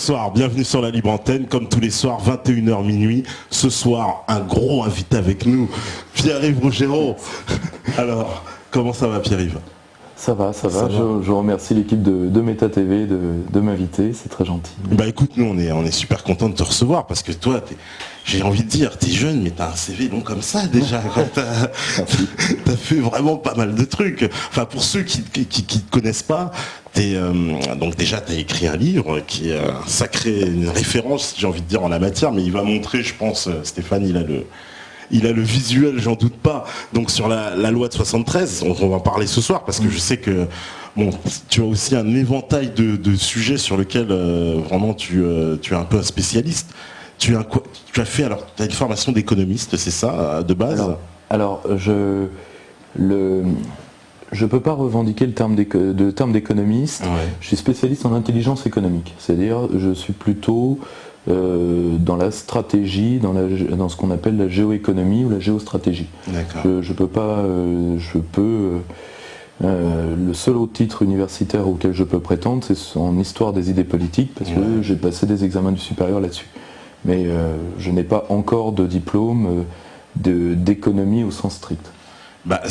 bonsoir, bienvenue sur la Libre Antenne, comme tous les soirs, 21h minuit. Ce soir, un gros invité avec nous, Pierre-Yves Rougereau. Alors, comment ça va Pierre-Yves ? Ça va. Je remercie l'équipe de Meta TV de m'inviter, c'est très gentil. Bah écoute, nous on est super contents de te recevoir parce que toi, j'ai envie de dire, t'es jeune mais t'as un CV long comme ça déjà. T'as fait vraiment pas mal de trucs. Enfin pour ceux qui te connaissent pas, donc déjà t'as écrit un livre qui est une référence, j'ai envie de dire en la matière, mais il va montrer, je pense, Stéphane, il a le visuel, j'en doute pas. Donc sur la loi de 73, on va en parler ce soir parce que je sais que tu as aussi un éventail de sujets sur lesquels vraiment tu es un peu un spécialiste. Tu as fait une formation d'économiste, c'est ça, de base ? Alors je peux pas revendiquer le terme d'économiste. Ouais. Je suis spécialiste en intelligence économique, c'est-à-dire je suis plutôt dans la stratégie, dans ce qu'on appelle la géoéconomie ou la géostratégie. D'accord. Le seul autre titre universitaire auquel je peux prétendre, c'est en histoire des idées politiques, parce que j'ai passé des examens du supérieur là-dessus. Mais je n'ai pas encore de diplôme d'économie au sens strict. Bah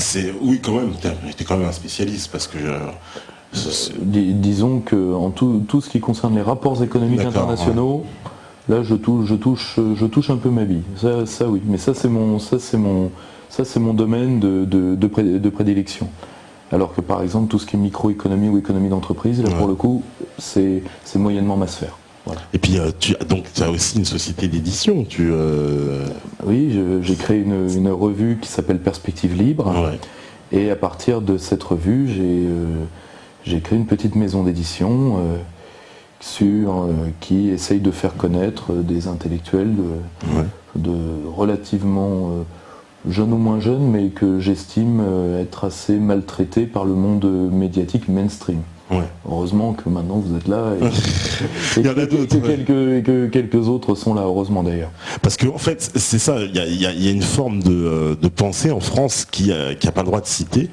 oui quand même, t'es quand même un spécialiste parce que disons que en tout ce qui concerne les rapports économiques internationaux, là je touche un peu ma bille. Ça oui, mais ça c'est mon domaine de prédilection. Alors que par exemple tout ce qui est microéconomie ou économie d'entreprise, là pour le coup, c'est moyennement ma sphère. Voilà. Et puis tu as aussi une société d'édition. Oui, j'ai créé une revue qui s'appelle Perspective Libre. Ouais. Et à partir de cette revue, j'ai créé une petite maison d'édition qui essaye de faire connaître des intellectuels de relativement jeunes ou moins jeunes, mais que j'estime être assez maltraités par le monde médiatique mainstream. Ouais. Heureusement que maintenant vous êtes là et que quelques autres sont là, heureusement d'ailleurs. Parce qu'en fait, c'est ça, il y a une forme de pensée en France qui a pas le droit de citer,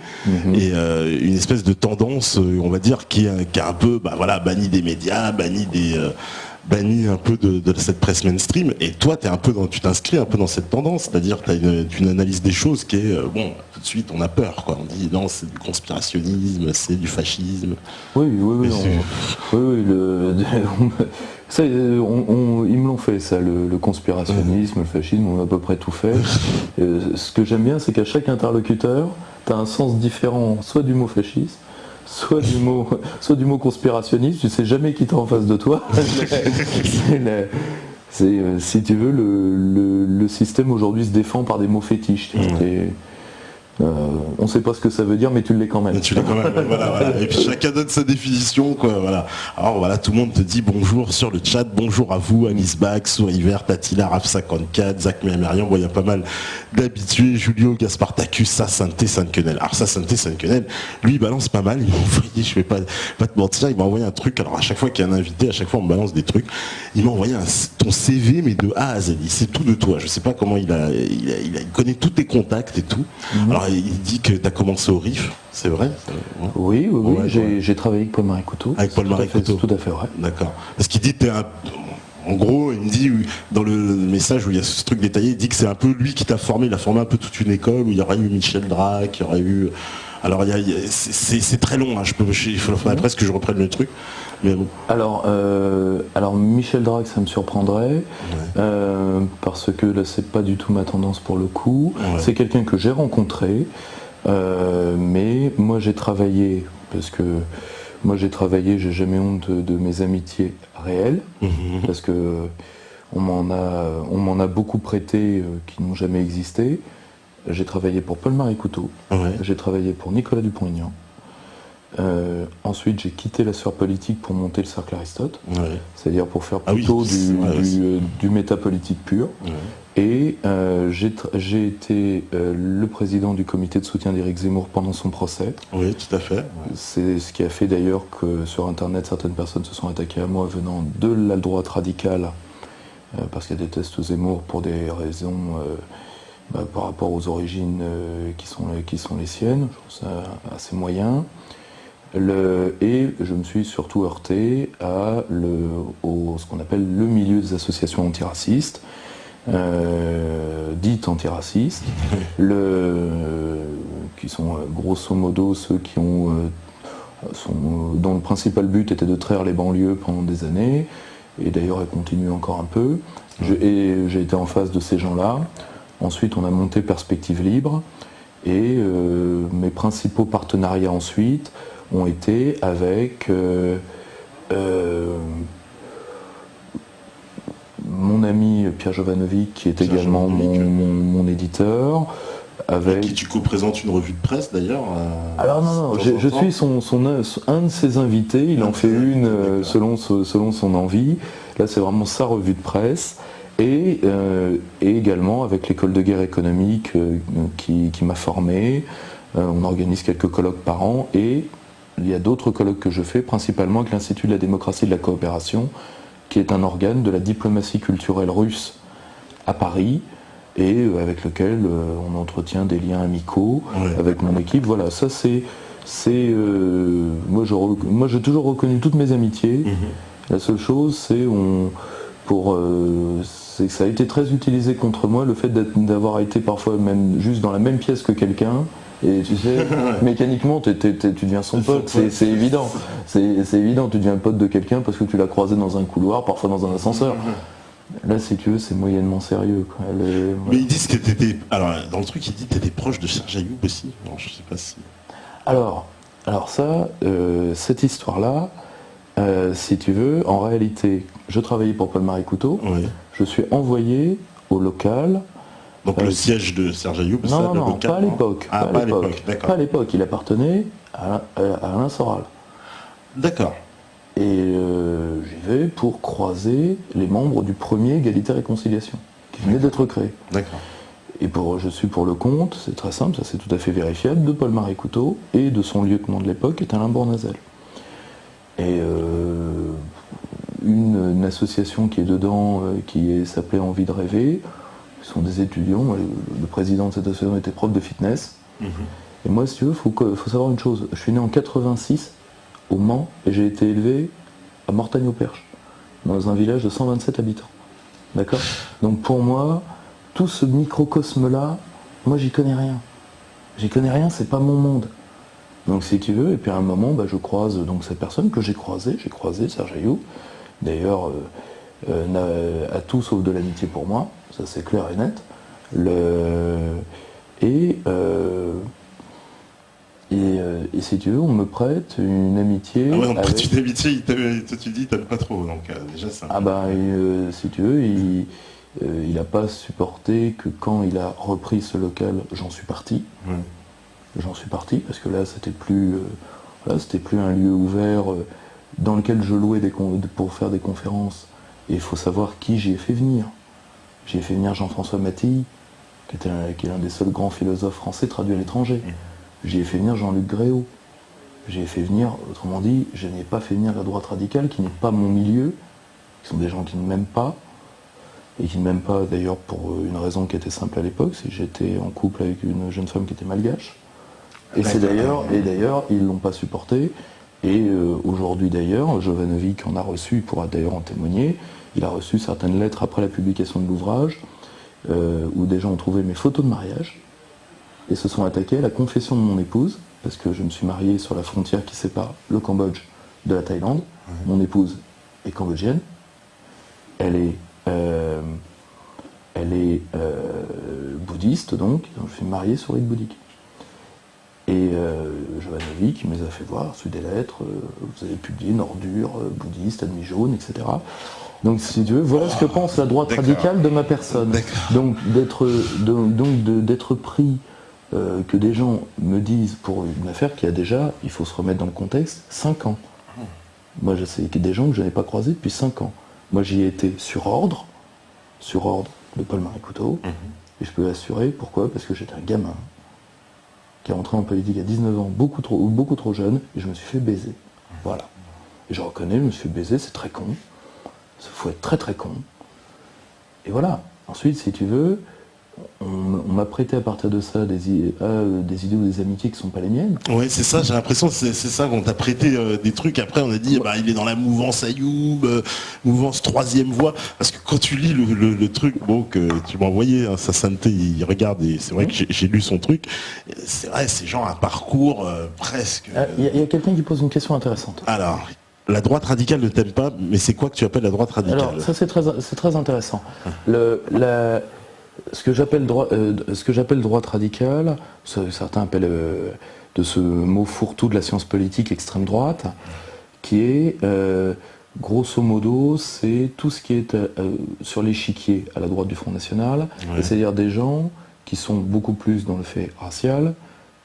et une espèce de tendance, on va dire, qui est un peu banni des médias, banni un peu de cette presse mainstream. Et toi, tu t'inscris un peu dans cette tendance, c'est-à-dire tu as une analyse des choses qui est, tout de suite on a peur, quoi. On dit non, c'est du conspirationnisme, c'est du fascisme. Oui, ils me l'ont fait ça, le conspirationnisme, le fascisme, on a à peu près tout fait. Ce que j'aime bien, c'est qu'à chaque interlocuteur, tu as un sens différent, soit du mot fasciste, soit du mot conspirationniste, tu sais jamais qui t'es en face de toi. Si tu veux, le système aujourd'hui se défend par des mots fétiches. On ne sait pas ce que ça veut dire, mais tu l'es quand même. Voilà. Et puis chacun donne sa définition, quoi. Voilà. Alors voilà, tout le monde te dit bonjour sur le chat, bonjour à vous, Anis Bax, Souriver, Tatila, Raf54, Zach Mémérian. Il y a pas mal d'habitués, Julio, Gaspartacus, Sainte-Quenelle. Alors Sainte-Quenelle, lui il balance pas mal, il m'a envoyé, je vais pas te mentir, il m'a envoyé un truc. Alors à chaque fois qu'il y a un invité, à chaque fois on me balance des trucs. Il m'a envoyé ton CV, mais de A à Z. Il sait tout de toi. Je sais pas comment il connaît tous tes contacts et tout. Alors il dit que tu as commencé au RIF, c'est vrai ? Oui, j'ai travaillé avec Paul-Marie Couteau. Avec Paul-Marie Couteau. Tout à fait vrai. D'accord. Parce qu'il dit que en gros, il me dit, dans le message où il y a ce truc détaillé, il dit que c'est un peu lui qui t'a formé, il a formé un peu toute une école, où il y aurait eu Michel Drac, il y aurait eu... Alors c'est très long, hein. Il faudrait presque que je reprenne le truc. Mais bon. Alors Michel Drac, ça me surprendrait, parce que là c'est pas du tout ma tendance pour le coup. Ouais. C'est quelqu'un que j'ai rencontré, mais moi j'ai travaillé, j'ai jamais honte de mes amitiés réelles, parce que on m'en a beaucoup prêté qui n'ont jamais existé. J'ai travaillé pour Paul-Marie Couteau, j'ai travaillé pour Nicolas Dupont-Aignan. Ensuite, j'ai quitté la sphère politique pour monter le Cercle Aristote, c'est-à-dire pour faire plutôt du métapolitique pur. Et j'ai été le président du comité de soutien d'Éric Zemmour pendant son procès. Oui, tout à fait. C'est ce qui a fait d'ailleurs que sur Internet, certaines personnes se sont attaquées à moi venant de la droite radicale, parce qu'elles détestent Zemmour pour des raisons... par rapport aux origines qui sont les siennes, je trouve ça assez moyen. Et je me suis surtout heurté à ce qu'on appelle le milieu des associations antiracistes, dites antiracistes, qui sont grosso modo ceux qui dont le principal but était de traire les banlieues pendant des années, et d'ailleurs elle continue encore un peu. J'ai été en face de ces gens-là. Ensuite on a monté Perspective Libre, et mes principaux partenariats ensuite ont été avec mon ami Pierre Jovanovic, qui est également mon éditeur. Avec qui tu co-présentes une revue de presse d'ailleurs. Alors non, je suis un de ses invités, il en fait une selon son envie. Là c'est vraiment sa revue de presse. Et également avec l'école de guerre économique qui m'a formé. On organise quelques colloques par an, et il y a d'autres colloques que je fais, principalement avec l'Institut de la démocratie et de la coopération, qui est un organe de la diplomatie culturelle russe à Paris, et avec lequel on entretient des liens amicaux avec mon équipe. Voilà, ça moi j'ai toujours reconnu toutes mes amitiés. La seule chose, c'est que ça a été très utilisé contre moi, le fait d'avoir été parfois même juste dans la même pièce que quelqu'un. Et tu sais, mécaniquement, tu deviens son pote, c'est évident. C'est évident, tu deviens pote de quelqu'un parce que tu l'as croisé dans un couloir, parfois dans un ascenseur. Là, si tu veux, c'est moyennement sérieux, quoi. Mais ils disent que t'étais... Alors, dans le truc, ils disent que t'étais proche de Serge Ayoub aussi. Alors, je sais pas si... Alors ça, cette histoire-là, si tu veux, en réalité, je travaillais pour Paul-Marie Couteau. Je suis envoyé au local... Donc le siège de Serge Ayoub, non, local, pas à l'époque. Ah, pas à l'époque, d'accord. Pas à l'époque, il appartenait à Alain Soral. D'accord. Et j'y vais pour croiser les membres du premier Égalité Réconciliation, qui venait d'être créé. D'accord. Et je suis pour le compte, c'est très simple, ça c'est tout à fait vérifiable, de Paul-Marie Couteau et de son lieutenant de l'époque, qui est Alain Bournazel. Et une association qui est dedans, qui s'appelait Envie de rêver, ce sont des étudiants. Le président de cette association était prof de fitness. Et moi, si tu veux, faut savoir une chose. Je suis né en 86 au Mans, et j'ai été élevé à Mortagne-au-Perche, dans un village de 127 habitants. D'accord ? Donc pour moi, tout ce microcosme-là, moi j'y connais rien. J'y connais rien, c'est pas mon monde. Donc si tu veux, et puis à un moment, je croise donc cette personne que j'ai croisé Serge Ayoub. D'ailleurs, à tout sauf de l'amitié pour moi, ça c'est clair et net. Et si tu veux, on me prête une amitié. Ah ouais, on te prête une amitié, tu dis t'aimes pas trop, donc déjà c'est si tu veux, il n'a pas supporté que quand il a repris ce local, j'en suis parti. J'en suis parti parce que là c'était plus un lieu ouvert dans lequel je louais pour faire des conférences. Et il faut savoir qui j'y ai fait venir. J'y ai fait venir Jean-François Mattei, qui est l'un des seuls grands philosophes français traduits à l'étranger. J'y ai fait venir Jean-Luc Gréau. J'y ai fait venir, autrement dit, je n'ai pas fait venir la droite radicale, qui n'est pas mon milieu, qui sont des gens qui ne m'aiment pas, et qui ne m'aiment pas d'ailleurs pour une raison qui était simple à l'époque, c'est que j'étais en couple avec une jeune femme qui était malgache. Et d'ailleurs, ils ne l'ont pas supporté. Et aujourd'hui d'ailleurs, Jovanovic en a reçu, il pourra d'ailleurs en témoigner, il a reçu certaines lettres après la publication de l'ouvrage, où des gens ont trouvé mes photos de mariage, et se sont attaqués à la confession de mon épouse, parce que je me suis marié sur la frontière qui sépare le Cambodge de la Thaïlande. Mon épouse est cambodgienne, elle est bouddhiste, donc je suis marié sur rite bouddhique. Et Jovanovic me les a fait voir, reçu des lettres, vous avez publié une ordure bouddhiste, à demi jaune, etc. Donc si tu veux, voilà ce que pense la droite radicale de ma personne. Donc d'être pris, que des gens me disent pour une affaire qui a déjà, il faut se remettre dans le contexte, 5 ans. Moi je sais qu'il y a des gens que je n'ai pas croisés depuis 5 ans. Moi j'y ai été sur ordre de Paul-Marie Couteau, et je peux assurer pourquoi, parce que j'étais un gamin qui est rentré en politique à 19 ans, beaucoup trop jeune, et je me suis fait baiser. Voilà. Et je reconnais, je me suis fait baiser, c'est très con. Il faut être très très con. Et voilà. Ensuite, si tu veux, on m'a prêté à partir de ça des idées ou des amitiés qui sont pas les miennes. Ouais, c'est ça, j'ai l'impression que c'est ça qu'on t'a prêté des trucs, après on a dit bah il est dans la mouvance Ayoub, mouvance troisième voie, parce que quand tu lis le truc que tu m'as envoyé, hein, sa sainteté, il regarde, et c'est vrai que j'ai lu son truc, c'est vrai, c'est genre un parcours presque... Il y a quelqu'un qui pose une question intéressante. Alors, la droite radicale ne t'aime pas, mais c'est quoi que tu appelles la droite radicale? Alors ça c'est très intéressant. Ce que j'appelle droite radicale, certains appellent de ce mot fourre-tout de la science politique extrême droite, qui est grosso modo c'est tout ce qui est sur l'échiquier à la droite du Front National, Ouais. c'est-à-dire des gens qui sont beaucoup plus dans le fait racial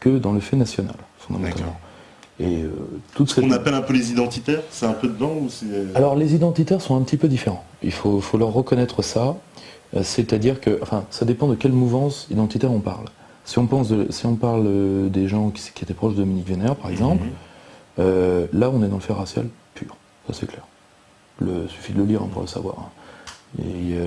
que dans le fait national, fondamentalement. Et Ce qu'on appelle un peu les identitaires, c'est un peu dedans ou c'est... Alors les identitaires sont un petit peu différents, il faut leur reconnaître ça. C'est-à-dire que, ça dépend de quelle mouvance identitaire on parle. Si on parle des gens qui étaient proches de Dominique Vénère, par exemple, là on est dans le fait racial pur, ça c'est clair. Suffit de le lire pour le savoir. Et,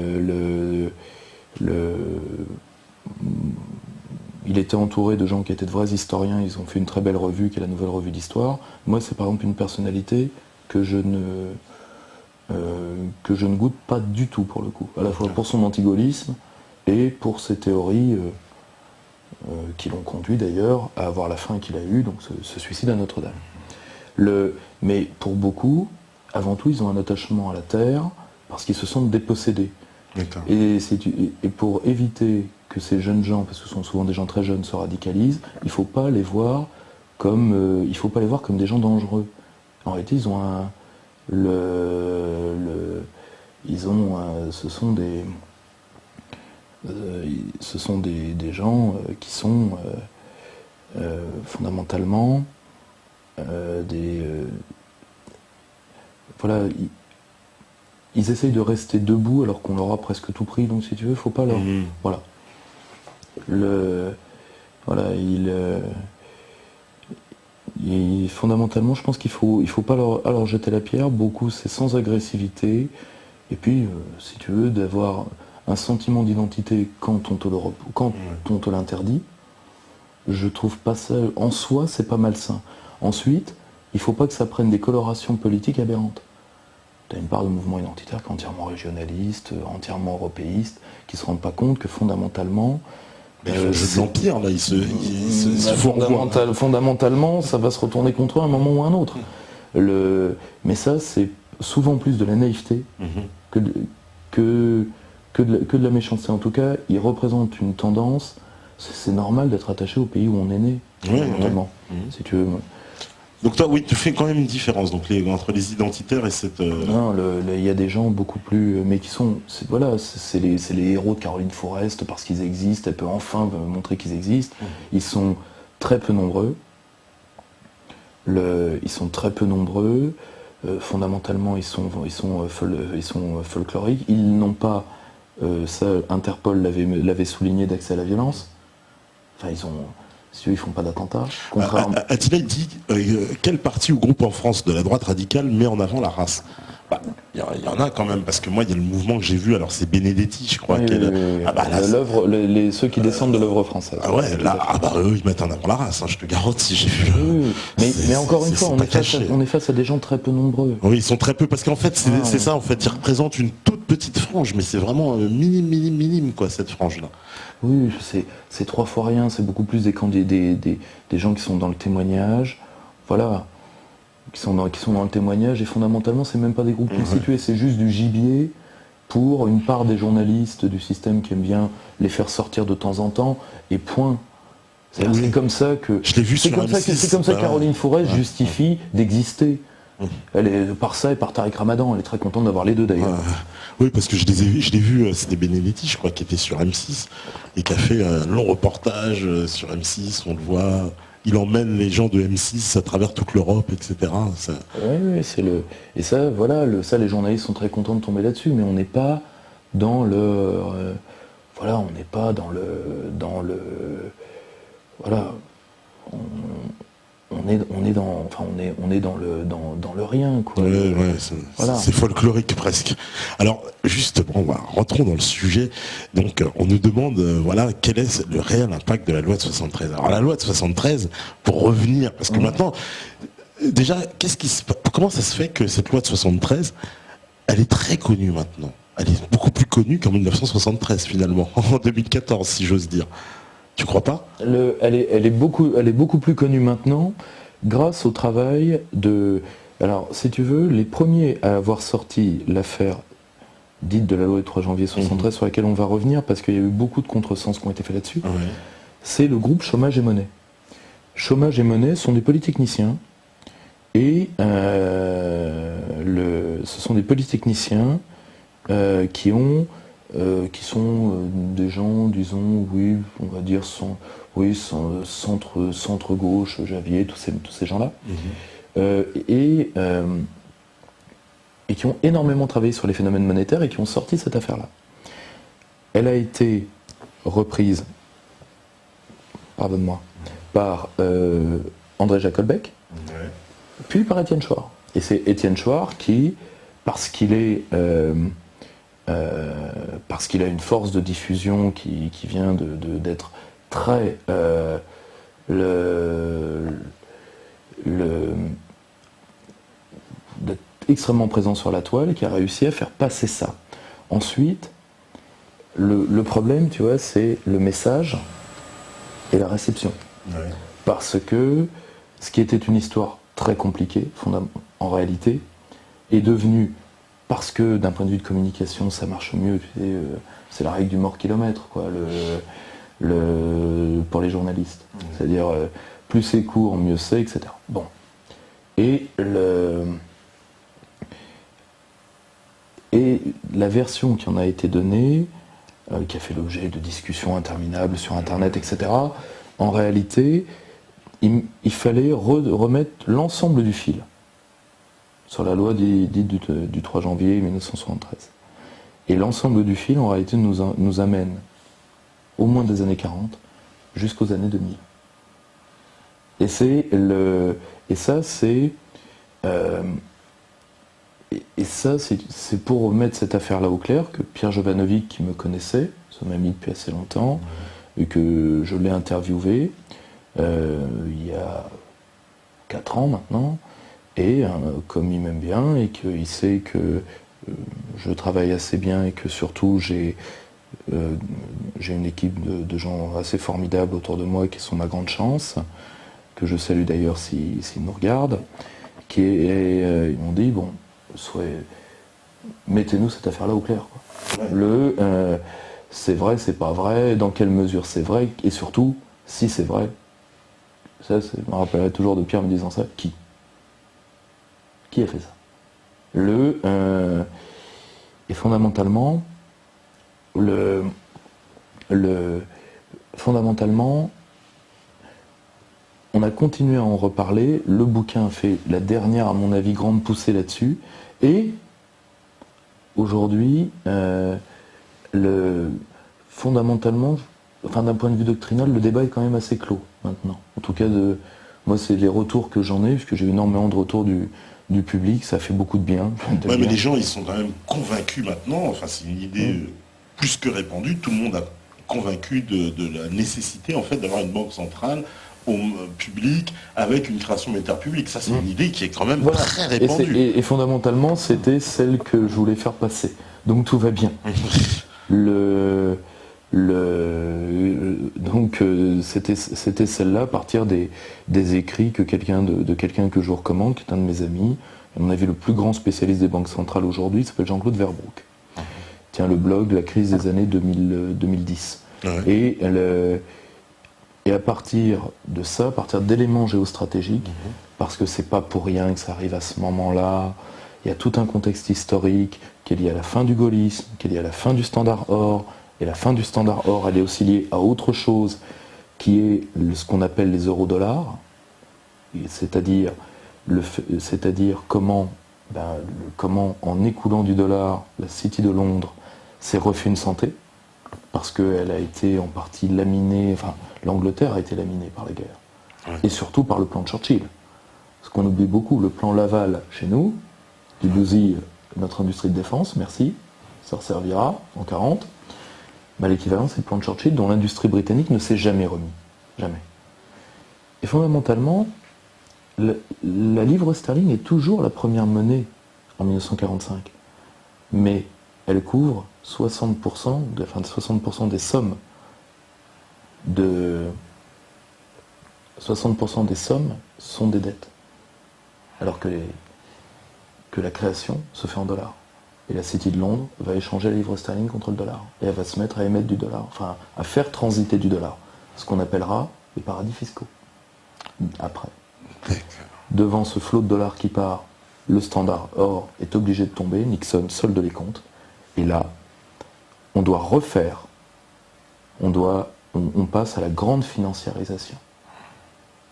il était entouré de gens qui étaient de vrais historiens, ils ont fait une très belle revue qui est la Nouvelle Revue d'Histoire. Moi c'est par exemple une personnalité que je ne goûte pas du tout pour le coup, à la fois pour son antigaullisme et pour ses théories qui l'ont conduit d'ailleurs à avoir la fin qu'il a eue, donc ce suicide à Notre-Dame. Mais pour beaucoup, avant tout, ils ont un attachement à la terre parce qu'ils se sentent dépossédés. Et pour éviter que ces jeunes gens, parce que ce sont souvent des gens très jeunes, se radicalisent, il ne faut pas les voir comme des gens dangereux. En réalité, ils ont ce sont des gens qui sont fondamentalement ils essayent de rester debout alors qu'on leur a presque tout pris, donc si tu veux, faut pas leur... Voilà. Fondamentalement, je pense qu'il faut pas leur jeter la pierre. Beaucoup, c'est sans agressivité. Et puis, si tu veux, d'avoir un sentiment d'identité quand on te l'interdit, je trouve pas ça... En soi, c'est pas malsain. Ensuite, il faut pas que ça prenne des colorations politiques aberrantes. Tu as une part de mouvement identitaire qui est entièrement régionaliste, entièrement européiste, qui se rendent pas compte que fondamentalement... c'est l'Empire, là, fondamentalement, ça va se retourner contre eux à un moment ou à un autre. Mais ça, c'est souvent plus de la naïveté que de la méchanceté. En tout cas, ils représentent une tendance. C'est normal d'être attaché au pays où on est né, fondamentalement, si tu veux. Donc toi, oui, tu fais quand même une différence entre les identitaires et cette... Non, il y a des gens beaucoup plus... Mais qui sont... C'est les héros de Caroline Forest parce qu'ils existent, elle peut enfin montrer qu'ils existent. Ils sont très peu nombreux. Fondamentalement, ils sont folkloriques. Ils n'ont pas... ça, Interpol l'avait souligné, d'accès à la violence. Ils font pas d'attentats. Attila, il dit quel parti ou groupe en France de la droite radicale met en avant la race? Il y en a quand même, parce que moi, il y a le mouvement que j'ai vu, alors c'est Benedetti, je crois. Ceux qui descendent de l'œuvre française. Ah ouais, là, eux, ils mettent en avant la race, hein, je te garantis, j'ai vu. Mais encore une fois, on est face à des gens très peu nombreux. Oui, ils sont très peu, parce qu'en fait, c'est ça, en fait, ils représentent une toute petite frange, mais c'est vraiment minime, quoi, cette frange-là. Oui, c'est 3 fois rien, c'est beaucoup plus des gens qui sont dans le témoignage, voilà, qui sont dans le témoignage, et fondamentalement, c'est même pas des groupes constitués, c'est juste du gibier pour une part des journalistes du système qui aiment bien les faire sortir de temps en temps, et point. C'est comme ça que... Je l'ai vu sur M6. C'est comme ça que Caroline Forest justifie d'exister. Elle est par ça et par Tariq Ramadan, elle est très contente d'avoir les deux d'ailleurs. Oui, parce que je l'ai vu, c'était Benedetti, je crois, qui était sur M6 et qui a fait un long reportage sur M6, on le voit, il emmène les gens de M6 à travers toute l'Europe, etc. Oui, et ça, voilà, les journalistes sont très contents de tomber là-dessus, mais on n'est pas dans le... on n'est pas dans le... Voilà. on est dans le rien, quoi. Voilà. C'est folklorique presque. Alors justement, rentrons dans le sujet. Donc on nous demande quel est le réel impact de la loi de 73. Alors la loi de 73, pour revenir, parce que maintenant, déjà, comment ça se fait que cette loi de 73, elle est très connue maintenant? Elle est beaucoup plus connue qu'en 1973 finalement, en 2014 si j'ose dire. Tu crois pas? Elle est beaucoup plus connue maintenant grâce au travail de... Alors, si tu veux, les premiers à avoir sorti l'affaire dite de la loi du 3 janvier 73, sur laquelle on va revenir, parce qu'il y a eu beaucoup de contresens qui ont été faits là-dessus, c'est le groupe Chômage et Monnaie. Chômage et Monnaie sont des polytechniciens, et ce sont des polytechniciens qui sont des gens, disons, oui, on va dire, centre-gauche, Javier, tous ces gens-là, et qui ont énormément travaillé sur les phénomènes monétaires et qui ont sorti cette affaire-là. Elle a été reprise, par André Jacobbeck, puis par Étienne Chouard. Et c'est Étienne Chouard qui, parce qu'il a une force de diffusion qui vient d'être très d'être extrêmement présent sur la toile et qui a réussi à faire passer ça. Ensuite, le problème, tu vois, c'est le message et la réception. Parce que ce qui était une histoire très compliquée, en réalité, est devenu, parce que d'un point de vue de communication, ça marche mieux, tu sais, c'est la règle du mort kilomètre, quoi, pour les journalistes. C'est-à-dire, plus c'est court, mieux c'est, etc. Bon. Et la version qui en a été donnée, qui a fait l'objet de discussions interminables sur Internet, etc., en réalité, il fallait remettre l'ensemble du fil sur la loi dite du 3 janvier 1973. Et l'ensemble du fil, en réalité, nous amène au moins des années 40 jusqu'aux années 2000. Et c'est pour remettre cette affaire-là au clair que Pierre Jovanovic, qui me connaissait, son ami depuis assez longtemps, et que je l'ai interviewé il y a 4 ans maintenant, et comme il m'aime bien et qu'il sait que je travaille assez bien et que surtout j'ai une équipe de gens assez formidables autour de moi qui sont ma grande chance, que je salue d'ailleurs s'ils nous regardent, ils m'ont dit, bon, mettez-nous cette affaire-là au clair, quoi. C'est vrai, c'est pas vrai, dans quelle mesure c'est vrai, et surtout, si c'est vrai, ça, je me rappellerai toujours de Pierre me disant ça, qui a fait ça? Et fondamentalement, fondamentalement, on a continué à en reparler, le bouquin a fait la dernière, à mon avis, grande poussée là-dessus, et aujourd'hui, fondamentalement, enfin, d'un point de vue doctrinal, le débat est quand même assez clos maintenant. En tout cas, moi, c'est les retours que j'en ai, puisque j'ai eu énormément de retours du public, ça fait beaucoup de bien. Ouais, mais les gens, ils sont quand même convaincus maintenant, enfin, c'est une idée plus que répandue, tout le monde a convaincu de la nécessité, en fait, d'avoir une banque centrale au public avec une création monétaire publique. Ça, c'est une idée qui est quand même très répandue. Et fondamentalement, c'était celle que je voulais faire passer. Donc tout va bien. Donc c'était celle-là à partir des écrits de quelqu'un que je vous recommande, qui est un de mes amis. On avait le plus grand spécialiste des banques centrales aujourd'hui, il s'appelle Jean-Claude Verbroek. Il tient le blog La crise des années 2010. Et à partir de ça, à partir d'éléments géostratégiques, parce que c'est pas pour rien que ça arrive à ce moment-là, il y a tout un contexte historique qui est lié à la fin du gaullisme, qui est lié à la fin du standard or, et la fin du standard or, elle est aussi liée à autre chose, qui est ce qu'on appelle les eurodollars, c'est-à-dire comment en écoulant du dollar, la City de Londres s'est refait une santé, parce qu'elle a été en partie laminée, enfin l'Angleterre a été laminée par la guerre. Et surtout par le plan de Churchill. Ce qu'on oublie beaucoup, le plan Laval chez nous, qui bousille notre industrie de défense, merci, ça resservira en 40. L'équivalent, c'est le plan de Churchill dont l'industrie britannique ne s'est jamais remis. Jamais. Et fondamentalement, la livre sterling est toujours la première monnaie en 1945. Mais elle couvre 60% des sommes 60% des sommes sont des dettes. Alors que la création se fait en dollars. Et la City de Londres va échanger la livre sterling contre le dollar. Et elle va se mettre à émettre du dollar, enfin à faire transiter du dollar. Ce qu'on appellera les paradis fiscaux. Après. Devant ce flot de dollars qui part, le standard or est obligé de tomber, Nixon solde les comptes. Et là, on doit refaire, on passe à la grande financiarisation.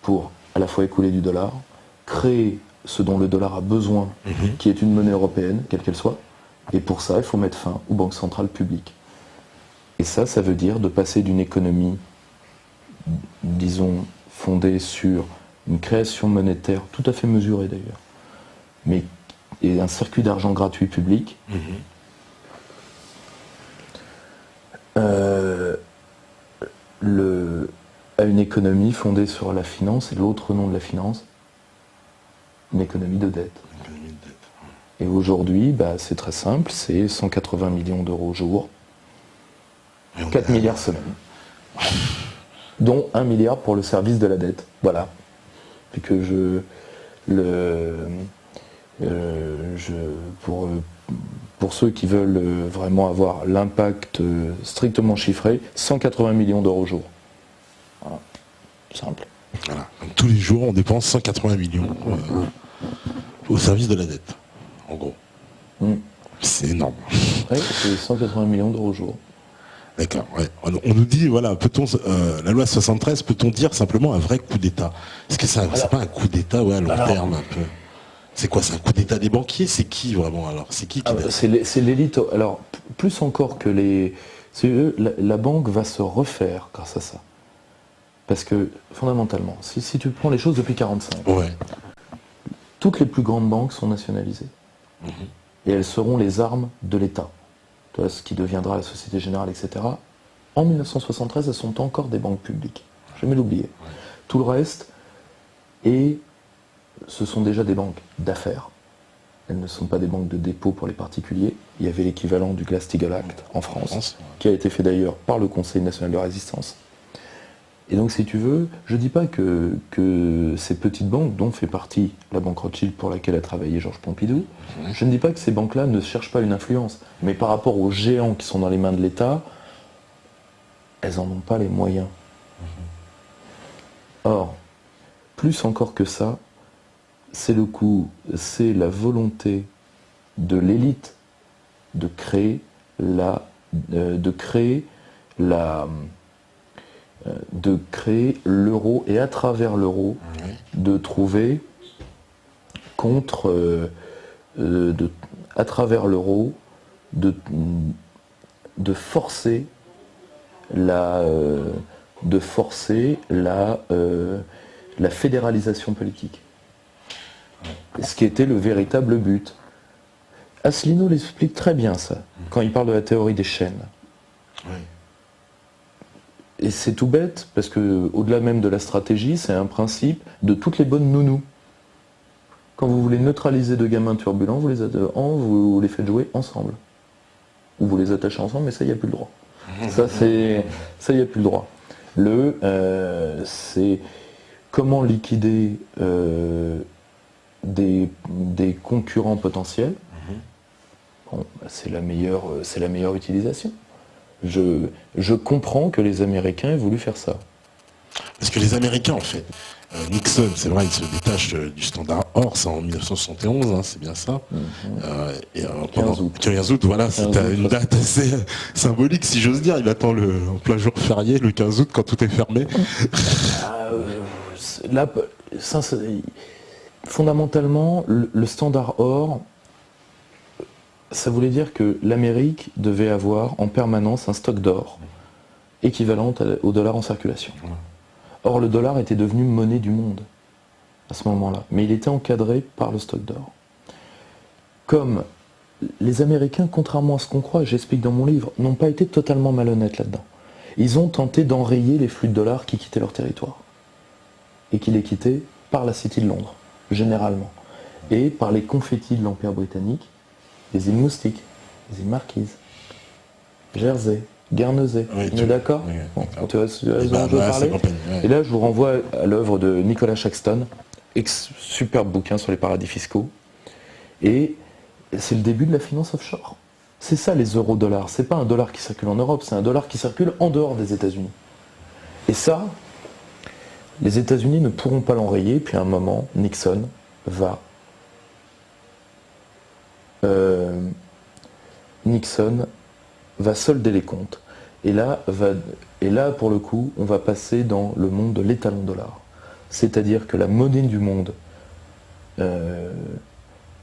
Pour à la fois écouler du dollar, créer ce dont le dollar a besoin, qui est une monnaie européenne, quelle qu'elle soit, et pour ça, il faut mettre fin aux banques centrales publiques. Et ça veut dire de passer d'une économie, disons, fondée sur une création monétaire tout à fait mesurée d'ailleurs, et un circuit d'argent gratuit public, à une économie fondée sur la finance, et l'autre nom de la finance, une économie de dette. Et aujourd'hui, c'est très simple, c'est 180 millions d'euros au jour, 4 milliards semaine, dont 1 milliard pour le service de la dette. Voilà. Et que pour ceux qui veulent vraiment avoir l'impact strictement chiffré, 180 millions d'euros au jour. Voilà. Simple. Voilà. Donc, tous les jours, on dépense 180 millions au service de la dette, en gros. C'est énorme. Oui, c'est 180 millions d'euros au jour. D'accord. Ouais. On nous dit, voilà, la loi 73, peut-on dire simplement un vrai coup d'État? Est-ce que c'est pas un coup d'État à long terme un peu? C'est quoi? C'est un coup d'État des banquiers? C'est qui vraiment alors? C'est qui c'est l'élite. Alors, plus encore que les... La banque va se refaire grâce à ça. Parce que, fondamentalement, si tu prends les choses depuis 1945, toutes les plus grandes banques sont nationalisées. Et elles seront les armes de l'État. Ce qui deviendra la Société Générale, etc. En 1973, elles sont encore des banques publiques. Jamais l'oublier. Tout le reste, ce sont déjà des banques d'affaires. Elles ne sont pas des banques de dépôt pour les particuliers. Il y avait l'équivalent du Glass-Steagall Act en France, qui a été fait d'ailleurs par le Conseil national de résistance. Et donc, si tu veux, je ne dis pas que ces petites banques, dont fait partie la banque Rothschild pour laquelle a travaillé Georges Pompidou, je ne dis pas que ces banques-là ne cherchent pas une influence. Mais par rapport aux géants qui sont dans les mains de l'État, elles n'en ont pas les moyens. Or, plus encore que ça, c'est la volonté de l'élite de créer l'euro, et à travers l'euro, de trouver à travers l'euro, de forcer la fédéralisation politique. Ce qui était le véritable but. Asselineau l'explique très bien ça, quand il parle de la théorie des chaînes. Et c'est tout bête, parce que au-delà même de la stratégie, c'est un principe de toutes les bonnes nounous. Quand vous voulez neutraliser deux gamins turbulents, vous les faites jouer ensemble. Ou vous les attachez ensemble, mais ça, il n'y a plus le droit. Ça, il n'y a plus le droit. C'est comment liquider des concurrents potentiels. C'est la meilleure utilisation. Je comprends que les Américains aient voulu faire ça. Parce que les Américains, en fait, Nixon, c'est vrai, il se détache du standard or, c'est en 1971, c'est bien ça. 15 août. 15 août, voilà, c'était une date assez symbolique, si j'ose dire. Il attend en plein jour férié, le 15 août, quand tout est fermé. Là, fondamentalement, le standard or, ça voulait dire que l'Amérique devait avoir en permanence un stock d'or équivalent au dollar en circulation. Or, le dollar était devenu monnaie du monde à ce moment-là, mais il était encadré par le stock d'or. Comme les Américains, contrairement à ce qu'on croit, et j'explique dans mon livre, n'ont pas été totalement malhonnêtes là-dedans. Ils ont tenté d'enrayer les flux de dollars qui quittaient leur territoire. Et qui les quittaient par la City de Londres, généralement. Et par les confettis de l'Empire britannique, les îles Moustiques, les îles Marquises, Jersey, Guernesey. Oui, on est d'accord? Oui, bon, tu vois ce dont je veux parler. Ouais. Et là, je vous renvoie à l'œuvre de Nicolas Shaxton, superbe bouquin sur les paradis fiscaux. Et c'est le début de la finance offshore. C'est ça les euro-dollars. C'est pas un dollar qui circule en Europe, c'est un dollar qui circule en dehors des États-Unis. Et ça, les États-Unis ne pourront pas l'enrayer. Puis à un moment, Nixon va solder les comptes. Et là, pour le coup, on va passer dans le monde de l'étalon dollar. C'est-à-dire que la monnaie du monde, là,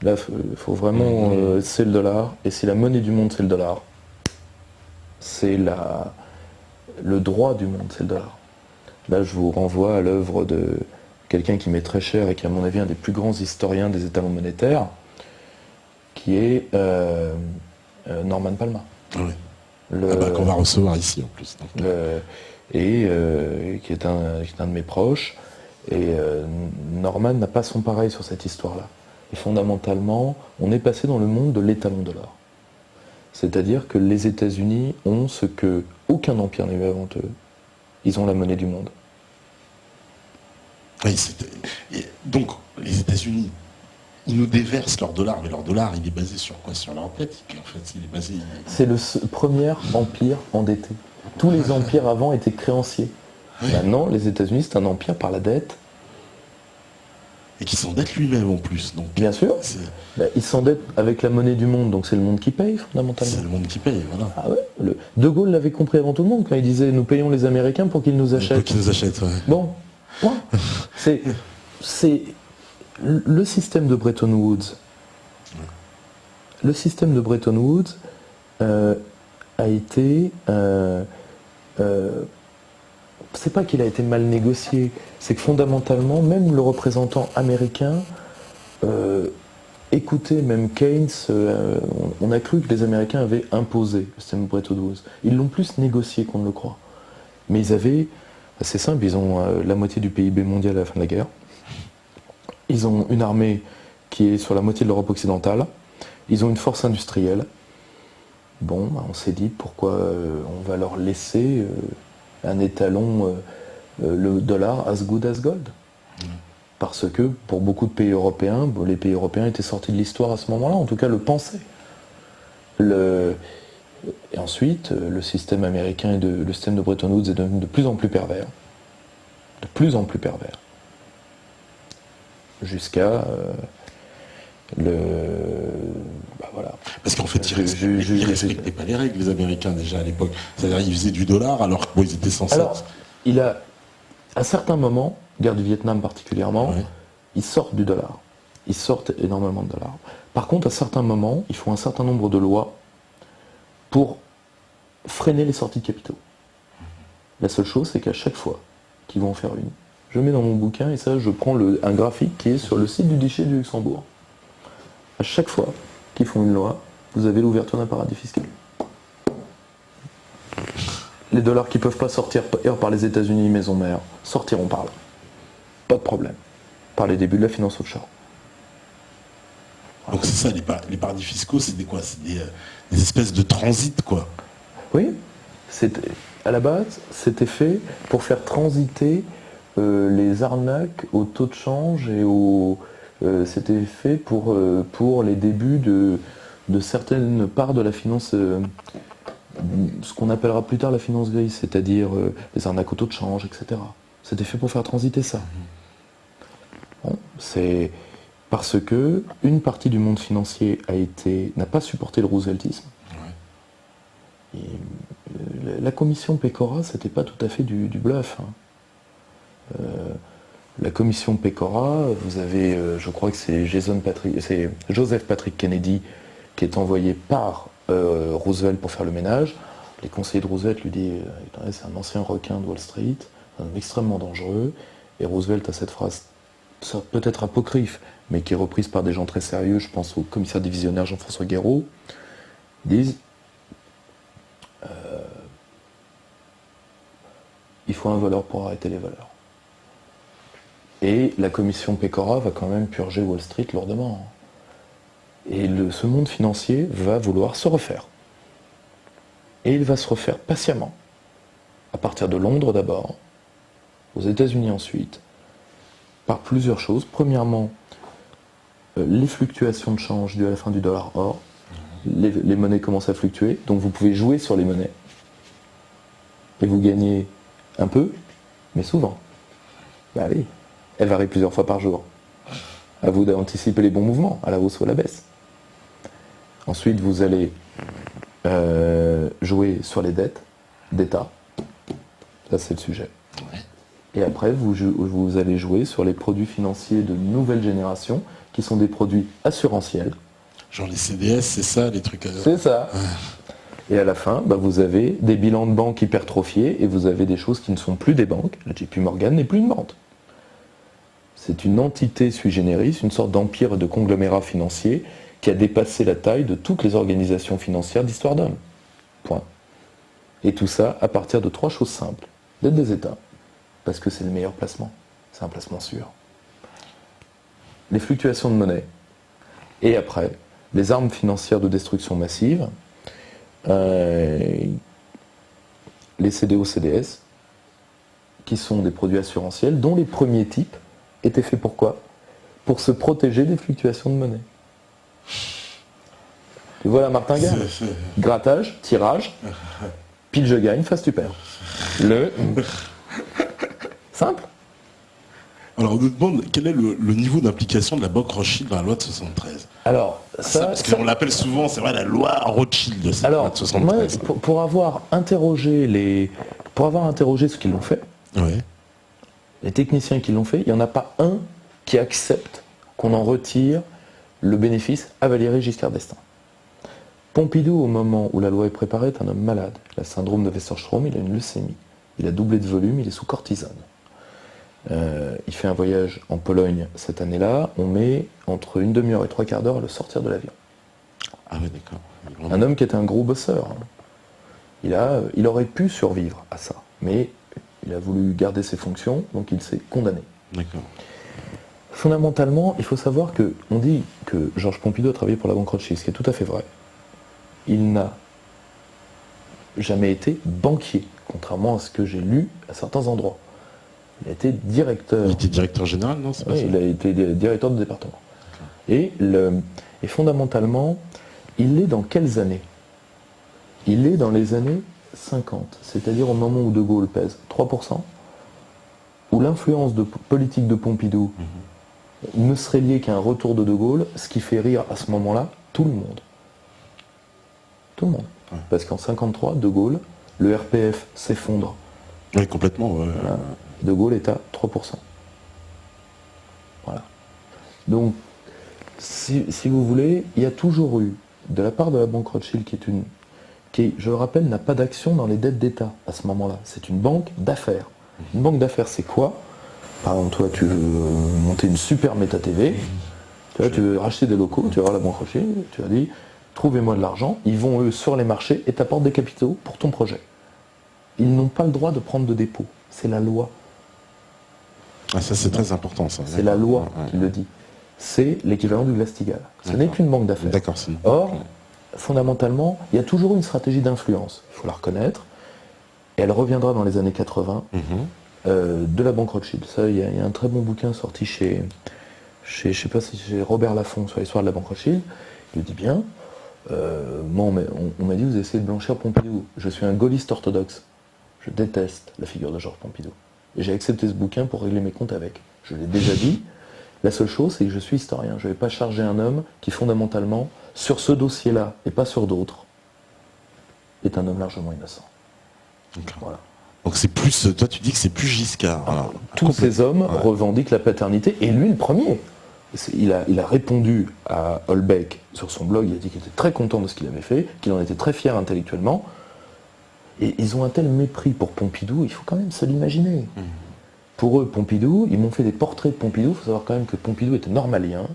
il faut vraiment, c'est le dollar. Et si la monnaie du monde, c'est le dollar, c'est le droit du monde, c'est le dollar. Là, je vous renvoie à l'œuvre de quelqu'un qui m'est très cher et qui, à mon avis, est un des plus grands historiens des étalons monétaires, qui est Norman Palma. Oui. Qu'on va recevoir ici en plus. Qui est un de mes proches. Et Norman n'a pas son pareil sur cette histoire-là. Et fondamentalement, on est passé dans le monde de l'étalon dollar. C'est-à-dire que les États-Unis ont ce que aucun empire n'a eu avant eux. Ils ont la monnaie du monde. Oui, donc, les États-Unis, ils nous déversent leur dollar, mais leur dollar, il est basé sur quoi? Sur leur dette, en fait. Il est basé... C'est le premier empire endetté. Tous les empires avant étaient créanciers. Oui. Maintenant, les États-Unis, c'est un empire par la dette. Et qui s'endette lui-même en plus. Donc, bien sûr. Il s'endette avec la monnaie du monde, donc c'est le monde qui paye fondamentalement. C'est le monde qui paye, voilà. Ah ouais, De Gaulle l'avait compris avant tout le monde quand il disait nous payons les Américains pour qu'ils nous achètent. Pour qu'ils nous achètent, ouais. Bon, c'est le système de Bretton Woods. Le système de Bretton Woods a été... c'est pas qu'il a été mal négocié, c'est que fondamentalement, même le représentant américain écoutait, même Keynes, on a cru que les Américains avaient imposé le système de Bretton Woods. Ils l'ont plus négocié qu'on ne le croit. Mais ils avaient, c'est simple, ils ont la moitié du PIB mondial à la fin de la guerre. Ils ont une armée qui est sur la moitié de l'Europe occidentale. Ils ont une force industrielle. Bon, on s'est dit pourquoi on va leur laisser... un étalon, le dollar as good as gold. Parce que pour beaucoup de pays européens, les pays européens étaient sortis de l'histoire à ce moment-là, en tout cas le pensaient. Et ensuite, le système américain et le système de Bretton Woods est devenu de plus en plus pervers. De plus en plus pervers. Jusqu'à voilà. Parce qu'en fait, ils respectaient pas les règles, les Américains, déjà à l'époque. C'est-à-dire, ils faisaient du dollar alors qu'ils étaient censés... Alors, à certains moments, guerre du Vietnam particulièrement, ouais. Ils sortent du dollar. Ils sortent énormément de dollars. Par contre, à certains moments, ils font un certain nombre de lois pour freiner les sorties de capitaux. La seule chose, c'est qu'à chaque fois qu'ils vont en faire une, je mets dans mon bouquin, et ça, je prends un graphique qui est sur le site du Duché du Luxembourg. À chaque fois qu'ils font une loi, vous avez l'ouverture d'un paradis fiscal. Les dollars qui ne peuvent pas sortir par les États-Unis maison mère sortiront par là. Pas de problème. Par les débuts de la finance offshore. Donc c'est ça, les paradis fiscaux, c'est des quoi? C'est des espèces de transit, quoi. Oui. À la base, c'était fait pour faire transiter les arnaques au taux de change et c'était fait pour les débuts de certaines parts de la finance, ce qu'on appellera plus tard la finance grise, c'est-à-dire les arnaques au taux de change, etc. C'était fait pour faire transiter ça. Bon, c'est parce que une partie du monde financier n'a pas supporté le rooseveltisme. Ouais. Et, la commission Pecora, c'était pas tout à fait du bluff. Hein. La commission Pecora, vous avez, je crois que c'est Joseph Patrick Kennedy qui est envoyé par Roosevelt pour faire le ménage. Les conseillers de Roosevelt lui disent c'est un ancien requin de Wall Street, un homme extrêmement dangereux. Et Roosevelt a cette phrase, peut-être apocryphe, mais qui est reprise par des gens très sérieux, je pense au commissaire divisionnaire Jean-François Guéraud, ils disent il faut un voleur pour arrêter les voleurs. Et la commission Pécora va quand même purger Wall Street lourdement. Et ce monde financier va vouloir se refaire. Et il va se refaire patiemment. À partir de Londres d'abord, aux États-Unis ensuite, par plusieurs choses. Premièrement, les fluctuations de change dues à la fin du dollar or. Les monnaies commencent à fluctuer, donc vous pouvez jouer sur les monnaies. Et vous gagnez un peu, mais souvent. Bah oui, elle varie plusieurs fois par jour. À vous d'anticiper les bons mouvements, à la hausse ou à la baisse. Ensuite, vous allez jouer sur les dettes d'État. Ça, c'est le sujet. Et après, vous allez jouer sur les produits financiers de nouvelle génération, qui sont des produits assurantiels. Genre les CDS, c'est ça, les trucs... C'est ça. Et à la fin, vous avez des bilans de banque hypertrophiés et vous avez des choses qui ne sont plus des banques. Le JP Morgan n'est plus une banque. C'est une entité sui generis, une sorte d'empire de conglomérat financier qui a dépassé la taille de toutes les organisations financières d'histoire d'homme. Point. Et tout ça à partir de 3 choses simples. Dette des États, parce que c'est le meilleur placement. C'est un placement sûr. Les fluctuations de monnaie. Et après, les armes financières de destruction massive, les CDO-CDS, qui sont des produits assurantiels, dont les premiers types étaient faits pour quoi ? Pour se protéger des fluctuations de monnaie. Tu vois la martingale ? Grattage, tirage, pile je gagne, face tu perds. Simple. Alors on nous demande quel est le niveau d'implication de la banque Rothschild dans la loi de 73. Alors, parce qu'on l'appelle souvent, c'est vrai, la loi Rothschild de cette loi de 73. Moi, pour avoir interrogé ceux qui l'ont fait, les techniciens qui l'ont fait, il n'y en a pas un qui accepte qu'on en retire le bénéfice à Valéry Giscard d'Estaing. Pompidou, au moment où la loi est préparée, est un homme malade. Il a le syndrome de Westerstrom, il a une leucémie. Il a doublé de volume, il est sous cortisone. Il fait un voyage en Pologne cette année-là, on met entre une demi-heure et 3/4 d'heure à le sortir de l'avion. Ah oui, d'accord. Un homme qui était un gros bosseur. Il aurait pu survivre à ça, mais il a voulu garder ses fonctions, donc il s'est condamné. D'accord. Fondamentalement, il faut savoir on dit que Georges Pompidou a travaillé pour la banque Rothschild, ce qui est tout à fait vrai. Il n'a jamais été banquier, contrairement à ce que j'ai lu à certains endroits. Il a été directeur. Il était directeur général, non ? C'est pas ça. Il a été directeur de département. Et fondamentalement, il est dans quelles années ? Il est dans les années 50, c'est-à-dire au moment où De Gaulle pèse 3%, où l'influence politique de Pompidou ne serait liée qu'à un retour de Gaulle, ce qui fait rire à ce moment-là tout le monde. Tout le monde. Ouais. Parce qu'en 53, De Gaulle, le RPF s'effondre. Oui, complètement. Ouais. Voilà. De Gaulle est à 3%. Voilà. Donc, si vous voulez, il y a toujours eu, de la part de la banque Rothschild, qui, je le rappelle, n'a pas d'action dans les dettes d'État à ce moment-là. C'est une banque d'affaires. Une banque d'affaires, c'est quoi ? Par exemple, toi, tu veux monter une super méta TV, tu veux racheter des locaux, tu vas voir la banque Rothschild, tu vas dire, trouvez-moi de l'argent, ils vont, eux, sur les marchés et t'apportent des capitaux pour ton projet. Ils n'ont pas le droit de prendre de dépôt. C'est la loi. Ah, ça, c'est très important, ça. C'est la loi qui le dit. C'est l'équivalent du Glass-Steagall. Ce n'est qu'une banque d'affaires. D'accord. Or, fondamentalement, il y a toujours une stratégie d'influence. Il faut la reconnaître. Et elle reviendra dans les années 80 de la banque Rothschild. Ça, il y a un très bon bouquin sorti chez je sais pas si chez Robert Laffont sur l'histoire de la banque Rothschild. Il le dit bien. Moi, on m'a dit, vous essayez de blanchir Pompidou. Je suis un gaulliste orthodoxe. Je déteste la figure de Georges Pompidou. Et j'ai accepté ce bouquin pour régler mes comptes avec. Je l'ai déjà dit. La seule chose, c'est que je suis historien. Je ne vais pas charger un homme qui, fondamentalement, sur ce dossier-là, et pas sur d'autres, est un homme largement innocent. Voilà. Donc c'est plus, toi tu dis que c'est plus Giscard. Tous ces hommes revendiquent la paternité, et lui le premier. Il a répondu à Holbeck sur son blog, il a dit qu'il était très content de ce qu'il avait fait, qu'il en était très fier intellectuellement. Et ils ont un tel mépris pour Pompidou, il faut quand même se l'imaginer. Pour eux, Pompidou, ils m'ont fait des portraits de Pompidou, il faut savoir quand même que Pompidou était normalien,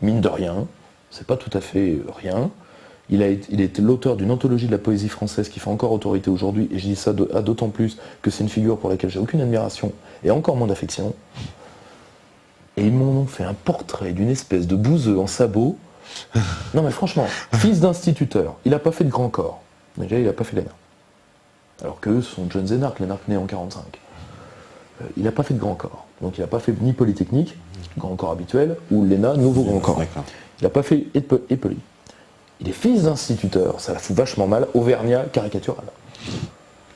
mine de rien, c'est pas tout à fait rien. Il était l'auteur d'une anthologie de la poésie française qui fait encore autorité aujourd'hui, et je dis ça d'autant plus que c'est une figure pour laquelle j'ai aucune admiration, et encore moins d'affection. Et ils m'ont fait un portrait d'une espèce de bouseux en sabot. Non mais franchement, fils d'instituteur, il n'a pas fait de grand corps. Déjà, il n'a pas fait l'ENA. Alors qu'eux sont John Zénarque, l'ENARC né en 45. Il n'a pas fait de grand corps. Donc il n'a pas fait ni Polytechnique, grand corps habituel, ou l'ENA, nouveau grand corps. Il n'a pas fait Epoli. Il est fils d'instituteur, ça la fout vachement mal, auvergnat caricatural.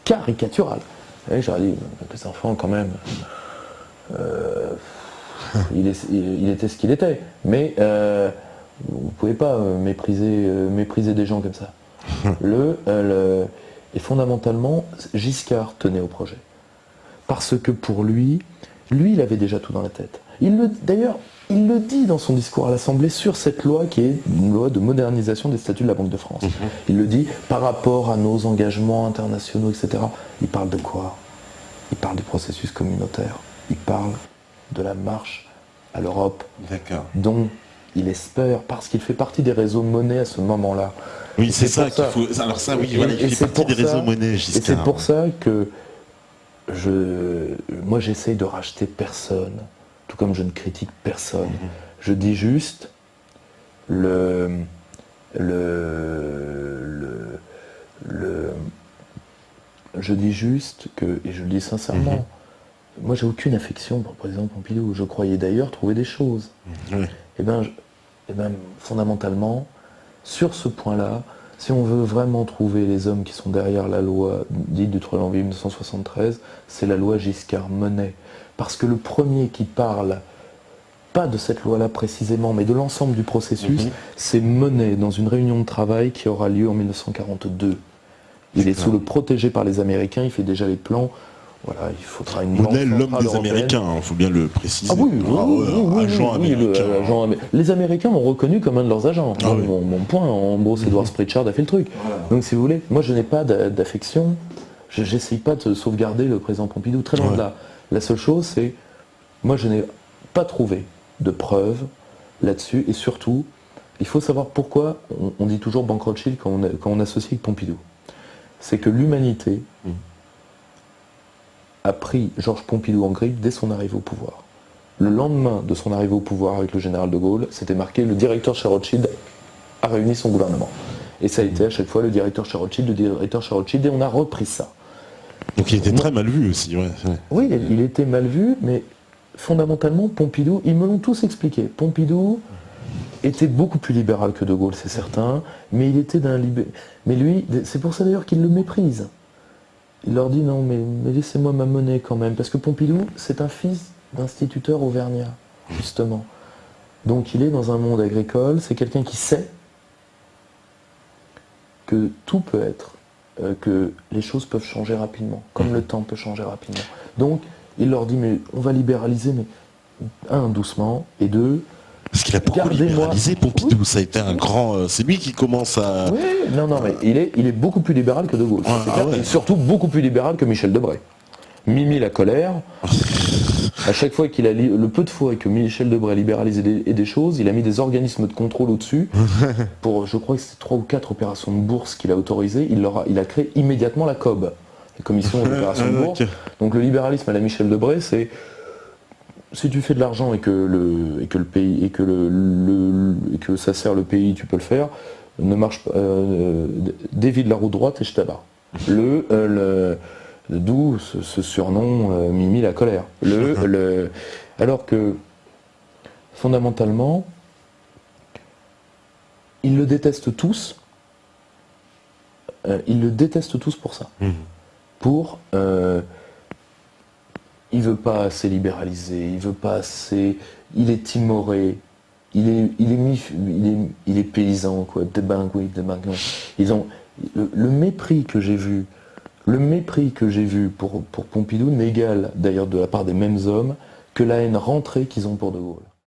Caricatural. Et j'aurais dit, les enfants quand même, il était ce qu'il était. Mais vous ne pouvez pas mépriser des gens comme ça. Et fondamentalement, Giscard tenait au projet. Parce que pour lui, il avait déjà tout dans la tête. D'ailleurs, il le dit dans son discours à l'Assemblée sur cette loi qui est une loi de modernisation des statuts de la Banque de France. Il le dit par rapport à nos engagements internationaux, etc. Il parle de quoi? Il parle du processus communautaire. Il parle de la marche à l'Europe, dont il espère, parce qu'il fait partie des réseaux monnaie à ce moment-là. Oui, c'est ça qu'il faut... Alors ça, oui, voilà, il fait partie des réseaux monnaie, Giscard. Et c'est pour ça que moi j'essaye de racheter personne, tout comme je ne critique personne. Je dis juste je dis juste que, et je le dis sincèrement, moi j'ai aucune affection pour le président Pompidou. Je croyais d'ailleurs trouver des choses. Et bien, fondamentalement, sur ce point-là, si on veut vraiment trouver les hommes qui sont derrière la loi dite du 3 janvier 1973, c'est la loi Giscard-Monnet. Parce que le premier qui parle, pas de cette loi-là précisément, mais de l'ensemble du processus, c'est Monnet, dans une réunion de travail qui aura lieu en 1942. Il est sous le protégé par les Américains, il fait déjà les plans. Voilà, il faudra une Monnet, l'homme des Américains, il faut bien le préciser. Ah oui, agent américain. Les Américains m'ont reconnu comme un de leurs agents. Mon point, en gros, c'est Edward Pritchard a fait le truc. Donc si vous voulez, moi je n'ai pas d'affection, j'essaye pas de sauvegarder le président Pompidou, très loin de là. La seule chose, c'est, moi je n'ai pas trouvé de preuves là-dessus, et surtout, il faut savoir pourquoi on dit toujours Banque Rothschild quand on associe avec Pompidou. C'est que l'humanité a pris Georges Pompidou en grippe dès son arrivée au pouvoir. Le lendemain de son arrivée au pouvoir avec le général de Gaulle, c'était marqué « Le directeur chez Rothschild a réuni son gouvernement ». Et ça a été à chaque fois le directeur chez Rothschild, et on a repris ça. Donc il était très mal vu aussi. Oui, il était mal vu, mais fondamentalement, Pompidou, ils me l'ont tous expliqué. Pompidou était beaucoup plus libéral que de Gaulle, c'est certain, mais il était mais lui, c'est pour ça d'ailleurs qu'il le méprise. Il leur dit non, mais laissez-moi ma monnaie quand même, parce que Pompidou, c'est un fils d'instituteur auvergnat, justement. Donc il est dans un monde agricole, c'est quelqu'un qui sait que tout peut être, que les choses peuvent changer rapidement, comme le temps peut changer rapidement. Donc il leur dit, mais on va libéraliser, mais un, doucement, et deux, parce qu'il a beaucoup libéralisé Pompidou, ça a été un grand... c'est lui qui commence à... Oui, non, mais il est beaucoup plus libéral que de Gaulle. Et surtout beaucoup plus libéral que Michel Debré. Mimi la colère, à chaque fois qu'il a... Le peu de fois que Michel Debré a libéralisé des choses, il a mis des organismes de contrôle au-dessus. Pour, je crois que c'est 3 ou 4 opérations de bourse qu'il a autorisées, il a créé immédiatement la COB, la Commission d'opérations de bourse. Donc le libéralisme à la Michel Debré, c'est... Si tu fais de l'argent et que ça sert le pays, tu peux le faire. Ne marche pas. Dévie de la roue droite et je t'abarre. D'où ce surnom Mimi la colère. Alors que fondamentalement, ils le détestent tous. Ils le détestent tous pour ça. Il veut pas assez libéraliser, il veut pas assez, il est timoré, il est paysan quoi, des banques non. Ils ont le mépris que j'ai vu pour Pompidou n'égale d'ailleurs de la part des mêmes hommes que la haine rentrée qu'ils ont pour De Gaulle.